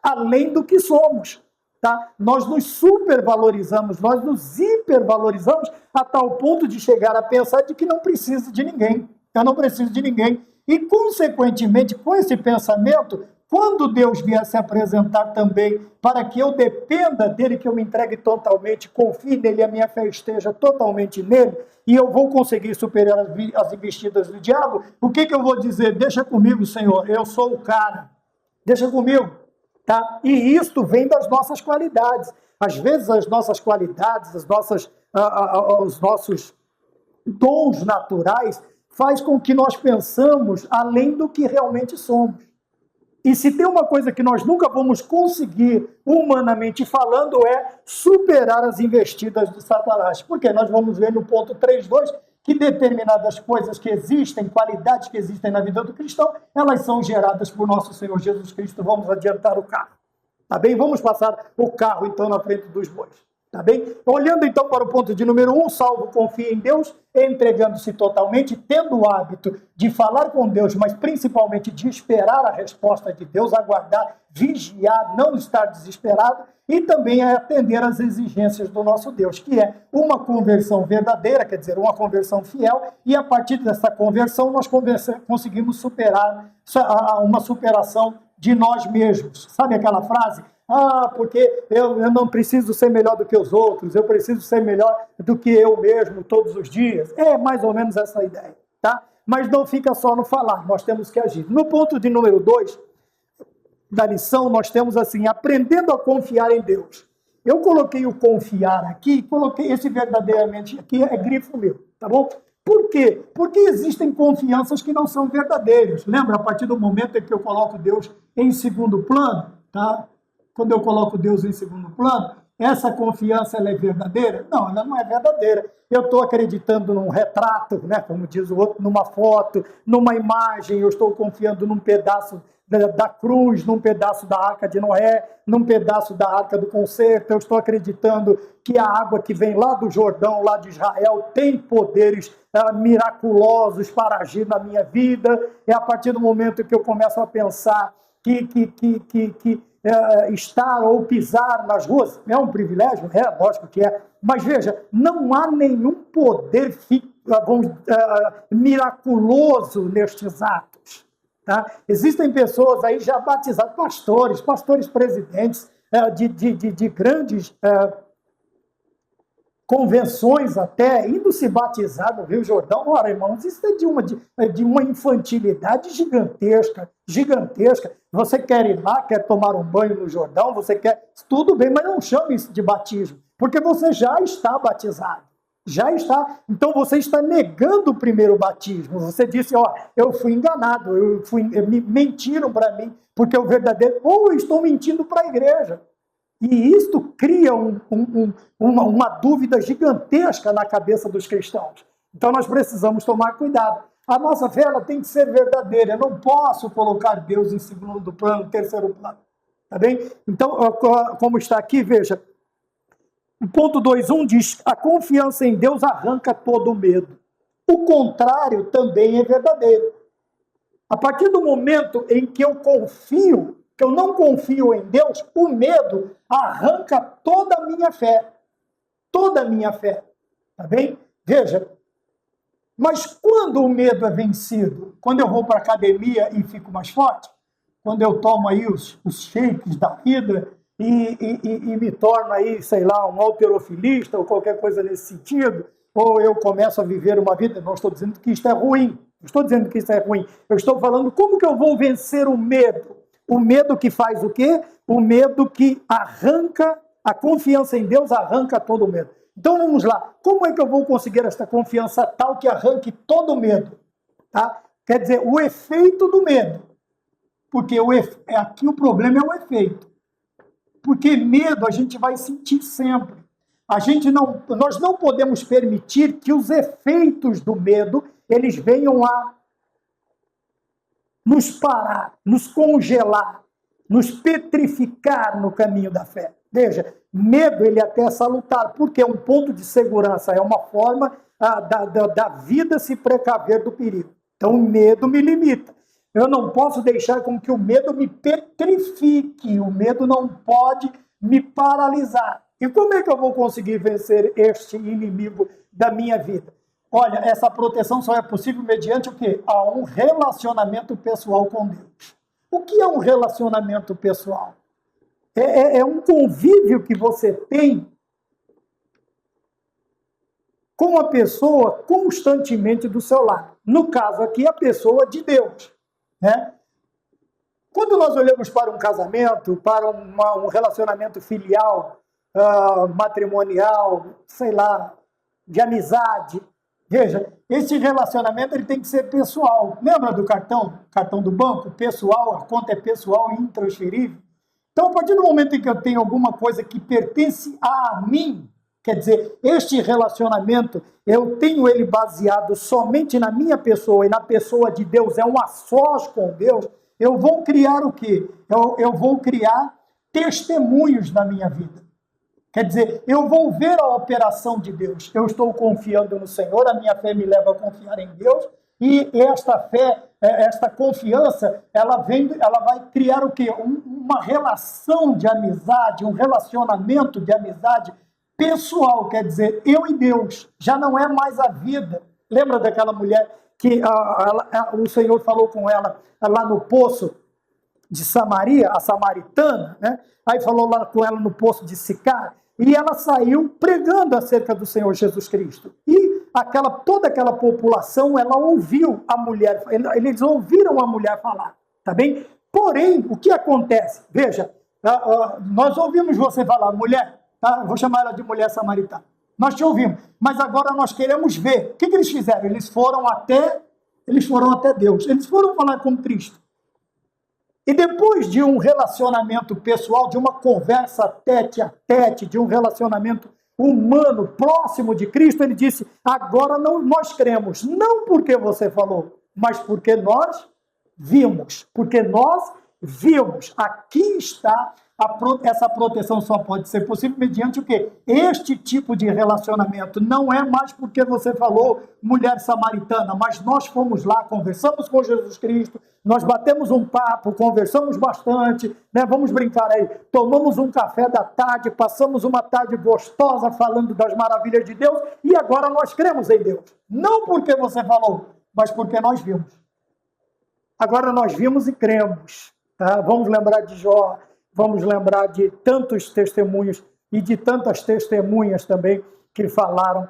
além do que somos. Tá? Nós nos supervalorizamos, nós nos hipervalorizamos a tal ponto de chegar a pensar de que não preciso de ninguém. Eu não preciso de ninguém. E, consequentemente, com esse pensamento, quando Deus vier se apresentar também para que eu dependa dele, que eu me entregue totalmente, confie nele, a minha fé esteja totalmente nele, e eu vou conseguir superar as investidas do diabo, o que eu vou dizer? Deixa comigo, Senhor, eu sou o cara. Deixa comigo. tá? E isto vem das nossas qualidades. Às vezes as nossas qualidades, os nossos dons naturais faz com que nós pensamos além do que realmente somos. E se tem uma coisa que nós nunca vamos conseguir, humanamente falando, é superar as investidas de Satanás. Porque nós vamos ver no ponto 3.2 que determinadas coisas que existem, qualidades que existem na vida do cristão, elas são geradas por nosso Senhor Jesus Cristo. Vamos adiantar o carro. Tá bem? Vamos passar o carro, então, na frente dos bois. Tá bem? Olhando, então, para o ponto de número 1, salvo confia em Deus, entregando-se totalmente, tendo o hábito de falar com Deus, mas principalmente de esperar a resposta de Deus, aguardar, vigiar, não estar desesperado, e também atender às exigências do nosso Deus, que é uma conversão verdadeira, quer dizer, uma conversão fiel, e a partir dessa conversão nós conseguimos superar uma superação de nós mesmos. Sabe aquela frase? Porque eu não preciso ser melhor do que os outros, eu preciso ser melhor do que eu mesmo todos os dias. É mais ou menos essa a ideia, tá? Mas não fica só no falar, nós temos que agir. No ponto de número 2 da lição, nós temos assim, aprendendo a confiar em Deus. Eu coloquei o confiar aqui, coloquei esse verdadeiramente aqui, é grifo meu, tá bom? Por quê? Porque existem confianças que não são verdadeiras. Lembra, a partir do momento em que eu coloco Deus em segundo plano, tá? Quando eu coloco Deus em segundo plano, essa confiança ela é verdadeira? Não, ela não é verdadeira. Eu estou acreditando num retrato, né, como diz o outro, numa foto, numa imagem, eu estou confiando num pedaço da cruz, num pedaço da Arca de Noé, num pedaço da Arca do Concerto, eu estou acreditando que a água que vem lá do Jordão, lá de Israel, tem poderes miraculosos para agir na minha vida. É a partir do momento que eu começo a pensar que estar ou pisar nas ruas é um privilégio, lógico que é, mas veja, não há nenhum poder miraculoso nestes atos. Tá? Existem pessoas aí já batizadas, pastores presidentes de grandes convenções até, indo se batizar no Rio Jordão. Ora, irmãos, isso é de uma infantilidade gigantesca. Você quer ir lá, quer tomar um banho no Jordão, você quer... Tudo bem, mas não chame isso de batismo, porque você já está batizado. Já está. Então você está negando o primeiro batismo. Você disse, eu fui enganado, mentiram para mim, porque o verdadeiro... Ou eu estou mentindo para a igreja. E isto cria uma dúvida gigantesca na cabeça dos cristãos. Então nós precisamos tomar cuidado. A nossa fé ela tem que ser verdadeira. Eu não posso colocar Deus em segundo plano, terceiro plano. Tá bem? Então, como está aqui, veja. O ponto 2.1 diz, a confiança em Deus arranca todo o medo. O contrário também é verdadeiro. A partir do momento em que eu confio, que eu não confio em Deus, o medo arranca toda a minha fé. Toda a minha fé. Tá bem? Veja, mas quando o medo é vencido? Quando eu vou para a academia e fico mais forte? Quando eu tomo aí os shakes da vida e me torno aí, sei lá, um halterofilista ou qualquer coisa nesse sentido? Ou eu começo a viver uma vida... Não estou dizendo que isto é ruim. Não estou dizendo que isso é ruim. Eu estou falando como que eu vou vencer o medo. O medo que faz o quê? O medo que arranca, a confiança em Deus arranca todo o medo. Então vamos lá, como é que eu vou conseguir esta confiança tal que arranque todo o medo? Tá? Quer dizer, o efeito do medo. Porque aqui o problema é o efeito. Porque medo a gente vai sentir sempre. Nós não podemos permitir que os efeitos do medo eles venham a nos parar, nos congelar, nos petrificar no caminho da fé. Veja, medo ele até é salutar, porque é um ponto de segurança, é uma forma da vida se precaver do perigo. Então o medo me limita. Eu não posso deixar com que o medo me petrifique, o medo não pode me paralisar. E como é que eu vou conseguir vencer este inimigo da minha vida? Olha, essa proteção só é possível mediante o quê? A um relacionamento pessoal com Deus. O que é um relacionamento pessoal? É um convívio que você tem com a pessoa constantemente do seu lado. No caso aqui, a pessoa de Deus. Né? Quando nós olhamos para um casamento, para um relacionamento filial, matrimonial, sei lá, de amizade, veja, esse relacionamento ele tem que ser pessoal. Lembra do cartão do banco? Pessoal, a conta é pessoal e intransferível. Então, a partir do momento em que eu tenho alguma coisa que pertence a mim, quer dizer, este relacionamento, eu tenho ele baseado somente na minha pessoa e na pessoa de Deus, é um a sós com Deus, eu vou criar o quê? Eu vou criar testemunhos na minha vida. Quer dizer, eu vou ver a operação de Deus. Eu estou confiando no Senhor, a minha fé me leva a confiar em Deus, e esta fé, esta confiança, ela vai criar o quê? Uma relação de amizade, um relacionamento de amizade pessoal, quer dizer, eu e Deus, já não é mais a vida. Lembra daquela mulher que o Senhor falou com ela lá no poço de Samaria, a samaritana, né? Aí falou lá com ela no poço de Sicar, e ela saiu pregando acerca do Senhor Jesus Cristo. E toda aquela população, ela ouviu a mulher, eles ouviram a mulher falar, tá bem? Porém, o que acontece? Veja, nós ouvimos você falar, mulher, tá? Vou chamar ela de mulher samaritana. Nós te ouvimos, mas agora nós queremos ver. O que eles fizeram? Eles foram até Deus. Eles foram falar com Cristo. E depois de um relacionamento pessoal, de uma conversa tete a tete, de um relacionamento humano próximo de Cristo, ele disse, agora nós cremos, não porque você falou, mas porque nós vimos. Porque nós vimos. Aqui está essa proteção, só pode ser possível mediante o quê? Este tipo de relacionamento. Não é mais porque você falou, mulher samaritana, mas nós fomos lá, conversamos com Jesus Cristo, nós batemos um papo, conversamos bastante, né? Vamos brincar aí, tomamos um café da tarde, passamos uma tarde gostosa falando das maravilhas de Deus, e agora nós cremos em Deus. Não porque você falou, mas porque nós vimos. Agora nós vimos e cremos. Tá? Vamos lembrar de Jó, vamos lembrar de tantos testemunhos e de tantas testemunhas também que falaram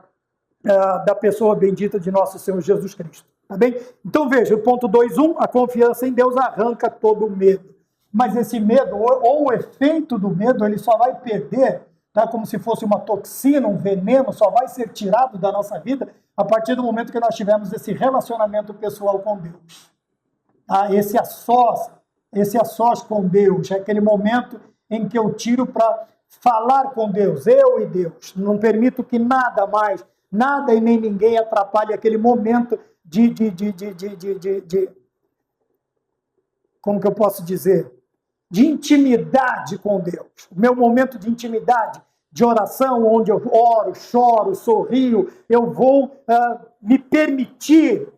da pessoa bendita de nosso Senhor Jesus Cristo. Tá bem? Então veja, o ponto 2.1, a confiança em Deus arranca todo o medo. Mas esse medo, ou o efeito do medo, ele só vai perder, tá? Como se fosse uma toxina, um veneno, só vai ser tirado da nossa vida a partir do momento que nós tivermos esse relacionamento pessoal com Deus. Tá? Esse a sós com Deus, é aquele momento em que eu tiro para falar com Deus, eu e Deus. Não permito que nada mais, nada e nem ninguém atrapalhe aquele momento como que eu posso dizer? De intimidade com Deus. O meu momento de intimidade, de oração, onde eu oro, choro, sorrio, eu vou me permitir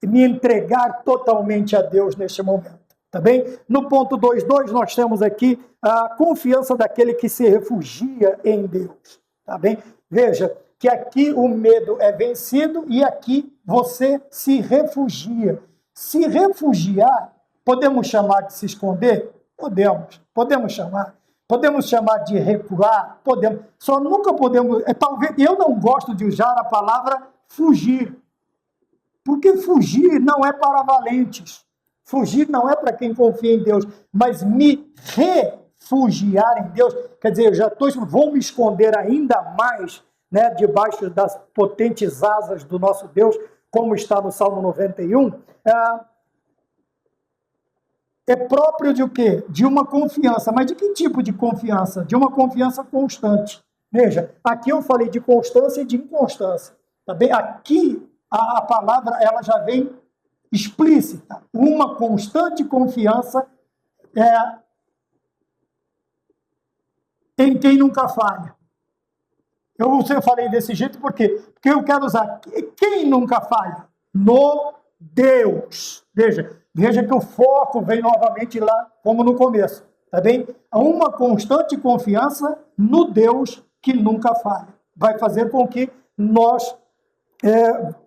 me entregar totalmente a Deus neste momento. Tá bem? No ponto 2.2, nós temos aqui a confiança daquele que se refugia em Deus. Tá bem? Veja que aqui o medo é vencido e aqui você se refugia. Se refugiar, podemos chamar de se esconder? Podemos chamar. Podemos chamar de recuar? Podemos. Só nunca podemos... Talvez eu não gosto de usar a palavra fugir. Porque fugir não é para valentes. Fugir não é para quem confia em Deus, mas me refugiar em Deus, quer dizer, vou me esconder ainda mais, né, debaixo das potentes asas do nosso Deus, como está no Salmo 91, é próprio de o quê? De uma confiança. Mas de que tipo de confiança? De uma confiança constante. Veja, aqui eu falei de constância e de inconstância. Tá bem? Aqui a palavra ela já vem explícita. Uma constante confiança em quem nunca falha. Eu falei desse jeito por quê? Porque eu quero usar quem nunca falha? No Deus. Veja que o foco vem novamente lá, como no começo. Tá bem? Uma constante confiança no Deus que nunca falha. Vai fazer com que nós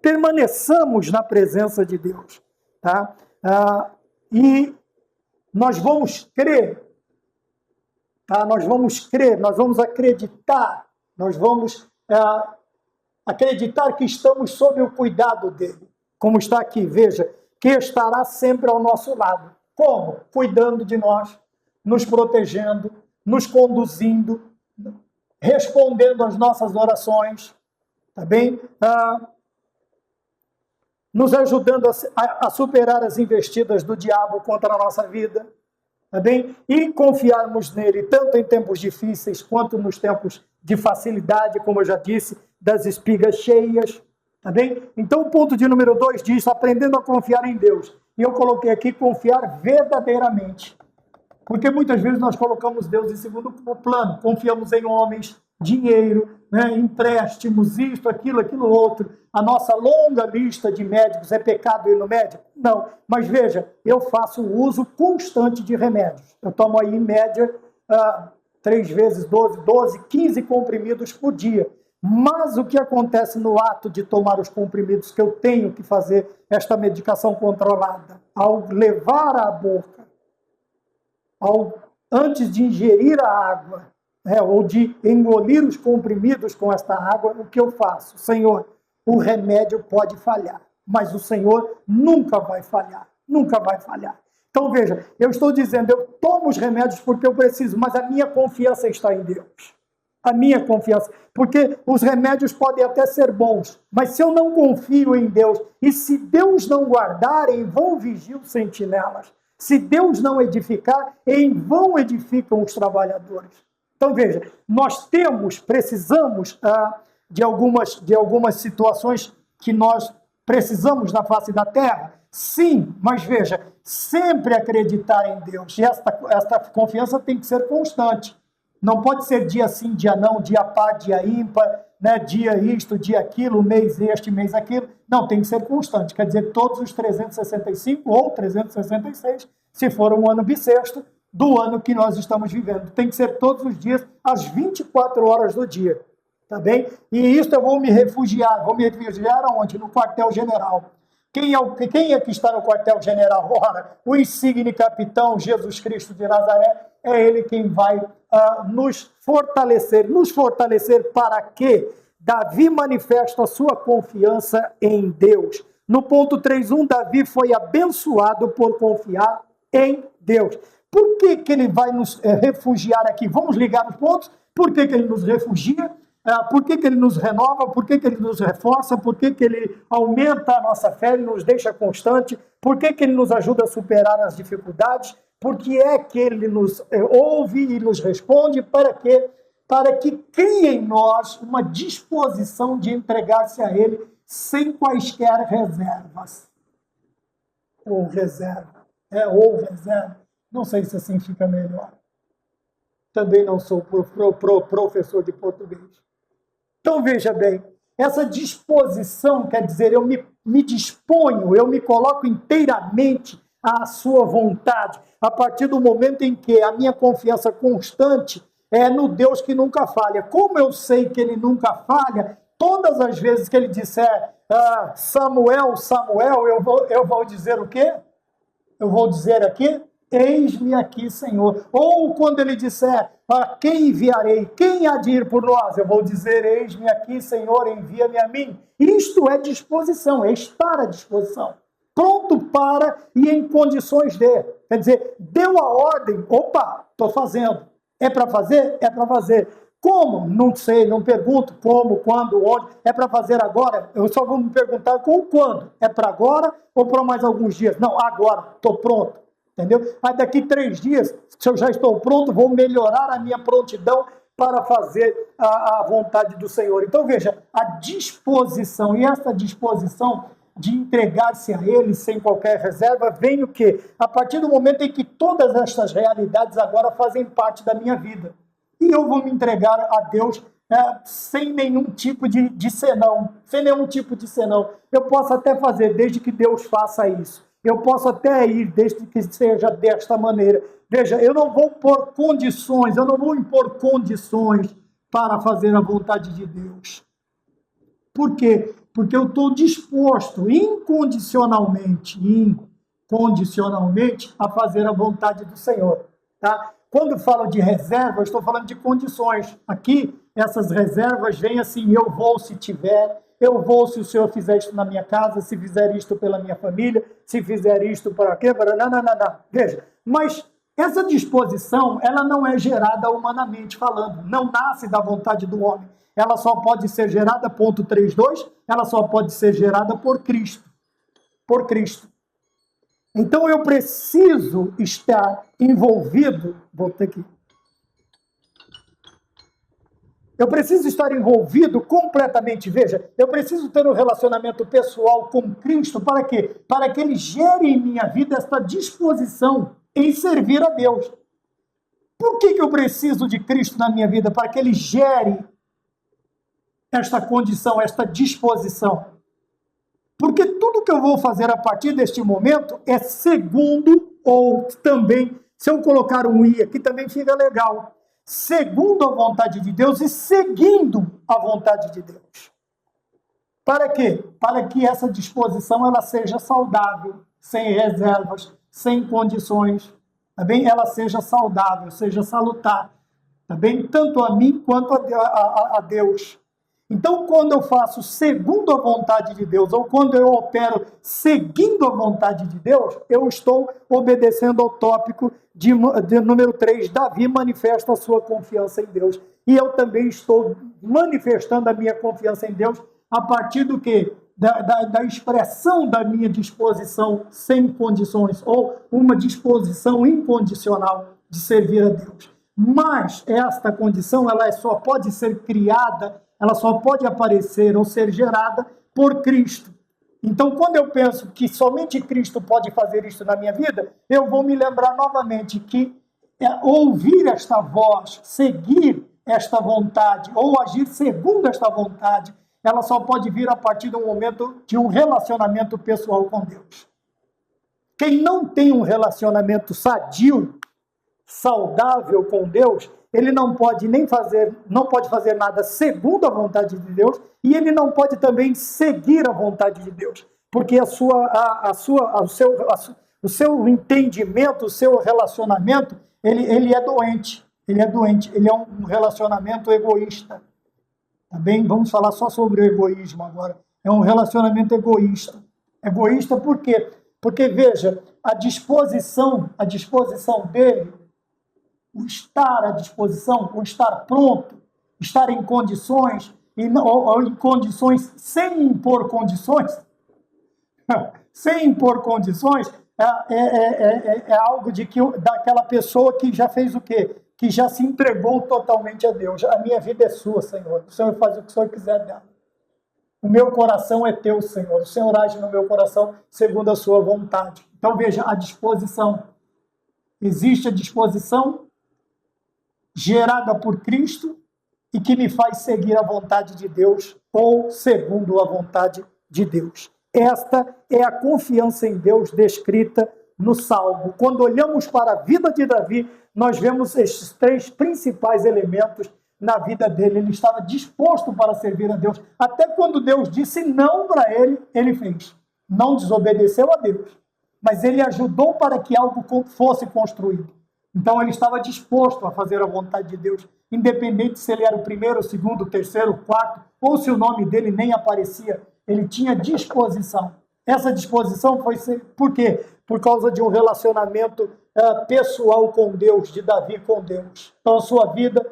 permaneçamos na presença de Deus. Tá? E nós vamos crer. Tá? Nós vamos crer, nós vamos acreditar. Nós vamos acreditar que estamos sob o cuidado dele. Como está aqui, veja, que estará sempre ao nosso lado. Como? Cuidando de nós, nos protegendo, nos conduzindo, respondendo às nossas orações, tá bem? Nos ajudando a superar as investidas do diabo contra a nossa vida, tá bem? E confiarmos nele tanto em tempos difíceis quanto nos tempos de facilidade, como eu já disse, das espigas cheias, tá bem? Então o ponto de número 2 diz, aprendendo a confiar em Deus. E eu coloquei aqui confiar verdadeiramente. Porque muitas vezes nós colocamos Deus em segundo plano, confiamos em homens, dinheiro, né, empréstimos, isto, aquilo outro. A nossa longa lista de médicos, é pecado ir no médico? Não, mas veja, eu faço uso constante de remédios. Eu tomo aí em média 3 vezes 12, 15 comprimidos por dia. Mas o que acontece no ato de tomar os comprimidos que eu tenho que fazer esta medicação controlada? Ao levar à boca, antes de ingerir a água, ou de engolir os comprimidos com esta água, o que eu faço? Senhor, o remédio pode falhar, mas o Senhor nunca vai falhar, nunca vai falhar. Então veja, eu estou dizendo, eu tomo os remédios porque eu preciso, mas a minha confiança está em Deus. A minha confiança, porque os remédios podem até ser bons, mas se eu não confio em Deus, e se Deus não guardar, em vão vigiam os sentinelas. Se Deus não edificar, em vão edificam os trabalhadores. Então veja, nós precisamos de algumas situações que nós precisamos na face da terra, sim, mas veja, sempre acreditar em Deus, e esta confiança tem que ser constante. Não pode ser dia sim, dia não, dia par, dia ímpar, né? Dia isto, dia aquilo, mês este, mês aquilo. Não, tem que ser constante. Quer dizer, todos os 365 ou 366, se for um ano bissexto, do ano que nós estamos vivendo. Tem que ser todos os dias, às 24 horas do dia. Tá bem? E isso eu vou me refugiar. Vou me refugiar aonde? No quartel-general. Quem é que está no quartel-general? Ora, o insigne capitão Jesus Cristo de Nazaré, é ele quem vai nos fortalecer. Nos fortalecer para quê? Davi manifesta a sua confiança em Deus. No ponto 3.1, Davi foi abençoado por confiar em Deus. Por que ele vai nos refugiar aqui? Vamos ligar os pontos. Por que ele nos refugia? Por que ele nos renova? Por que ele nos reforça? Por que ele aumenta a nossa fé e nos deixa constante? Por que ele nos ajuda a superar as dificuldades? Por que é que ele nos ouve e nos responde? Para quê? Para que crie em nós uma disposição de entregar-se a ele sem quaisquer reservas. Ou reserva. Ou reserva. Não sei se assim fica melhor. Também não sou professor de português. Então, veja bem, essa disposição quer dizer, eu me disponho, eu me coloco inteiramente à sua vontade, a partir do momento em que a minha confiança constante é no Deus que nunca falha. Como eu sei que ele nunca falha, todas as vezes que ele disser Samuel, Samuel, eu vou dizer o quê? Eu vou dizer aqui, eis-me aqui, Senhor. Ou quando ele disser, quem enviarei? Quem há de ir por nós? Eu vou dizer, eis-me aqui, Senhor, envia-me a mim. Isto é disposição, é estar à disposição. Pronto para e em condições de. Quer dizer, deu a ordem, opa, estou fazendo. É para fazer? É para fazer. Como? Não sei, não pergunto como, quando, onde. É para fazer agora? Eu só vou me perguntar com o quando. É para agora ou para mais alguns dias? Não, agora, estou pronto. Entendeu? Aí daqui 3 dias, se eu já estou pronto, vou melhorar a minha prontidão para fazer a vontade do Senhor. Então veja, a disposição, e essa disposição de entregar-se a Ele sem qualquer reserva, vem o quê? A partir do momento em que todas estas realidades agora fazem parte da minha vida. E eu vou me entregar a Deus sem nenhum tipo de senão, sem nenhum tipo de senão. Eu posso até fazer, desde que Deus faça isso. Eu posso até ir, desde que seja desta maneira. Veja, eu não vou pôr condições, eu não vou impor condições para fazer a vontade de Deus. Por quê? Porque eu estou disposto incondicionalmente a fazer a vontade do Senhor. Tá? Quando falo de reserva, eu estou falando de condições. Aqui, essas reservas vêm assim, eu vou se tiver, eu vou se o Senhor fizer isto na minha casa, se fizer isto pela minha família, se fizer isto para quê? Não. Veja, mas essa disposição, ela não é gerada humanamente falando, não nasce da vontade do homem. Ela só pode ser gerada, ponto 3.2, ela só pode ser gerada por Cristo. Por Cristo. Então eu preciso estar envolvido, eu preciso estar envolvido completamente, veja, eu preciso ter um relacionamento pessoal com Cristo, para quê? Para que Ele gere em minha vida esta disposição em servir a Deus. Por que eu preciso de Cristo na minha vida? Para que Ele gere esta condição, esta disposição. Porque tudo que eu vou fazer a partir deste momento é segundo, ou também, se eu colocar um i aqui, também fica legal, segundo a vontade de Deus e seguindo a vontade de Deus. Para quê? Para que essa disposição ela seja saudável, sem reservas, sem condições, tá bem? Ela seja saudável, seja salutar, tá bem? Tanto a mim quanto a Deus. Então, quando eu faço segundo a vontade de Deus, ou quando eu opero seguindo a vontade de Deus, eu estou obedecendo ao tópico de número 3, Davi manifesta a sua confiança em Deus. E eu também estou manifestando a minha confiança em Deus a partir do quê? Da expressão da minha disposição sem condições, ou uma disposição incondicional de servir a Deus. Mas esta condição, ela só pode ser criada, ela só pode aparecer ou ser gerada por Cristo. Então, quando eu penso que somente Cristo pode fazer isso na minha vida, eu vou me lembrar novamente que ouvir esta voz, seguir esta vontade, ou agir segundo esta vontade, ela só pode vir a partir do momento de um relacionamento pessoal com Deus. Quem não tem um relacionamento sadio, saudável com Deus, ele não pode fazer nada segundo a vontade de Deus, e ele não pode também seguir a vontade de Deus, porque o seu entendimento, o seu relacionamento, ele é doente, ele é um relacionamento egoísta. Tá bem? Vamos falar só sobre o egoísmo agora. É um relacionamento egoísta. Egoísta por quê? Porque, veja, a disposição dele, o estar à disposição, o estar pronto, estar em condições, ou em condições sem impor condições, sem impor condições, é algo daquela pessoa que já fez o quê? Que já se entregou totalmente a Deus. A minha vida é sua, Senhor. O Senhor faz o que o Senhor quiser dela. O meu coração é teu, Senhor. O Senhor age no meu coração segundo a sua vontade. Então, veja, a disposição. Existe a disposição gerada por Cristo e que me faz seguir a vontade de Deus ou segundo a vontade de Deus. Esta é a confiança em Deus descrita no Salmo. Quando olhamos para a vida de Davi, nós vemos estes 3 principais elementos na vida dele. Ele estava disposto para servir a Deus. Até quando Deus disse não para ele, ele fez. Não desobedeceu a Deus, mas ele ajudou para que algo fosse construído. Então ele estava disposto a fazer a vontade de Deus, independente se ele era o primeiro, o segundo, o terceiro, o quarto, ou se o nome dele nem aparecia. Ele tinha disposição. Essa disposição foi por quê? Por causa de um relacionamento pessoal com Deus, de Davi com Deus. Então a sua vida,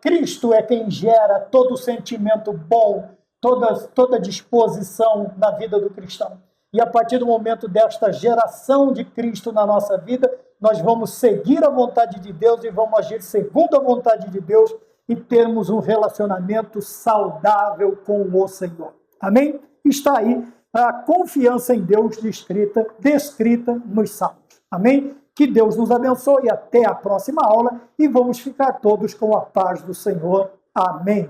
Cristo é quem gera todo o sentimento bom, toda disposição na vida do cristão. E a partir do momento desta geração de Cristo na nossa vida, nós vamos seguir a vontade de Deus e vamos agir segundo a vontade de Deus e termos um relacionamento saudável com o Senhor. Amém? Está aí a confiança em Deus descrita nos Salmos. Amém? Que Deus nos abençoe. Até a próxima aula e vamos ficar todos com a paz do Senhor. Amém.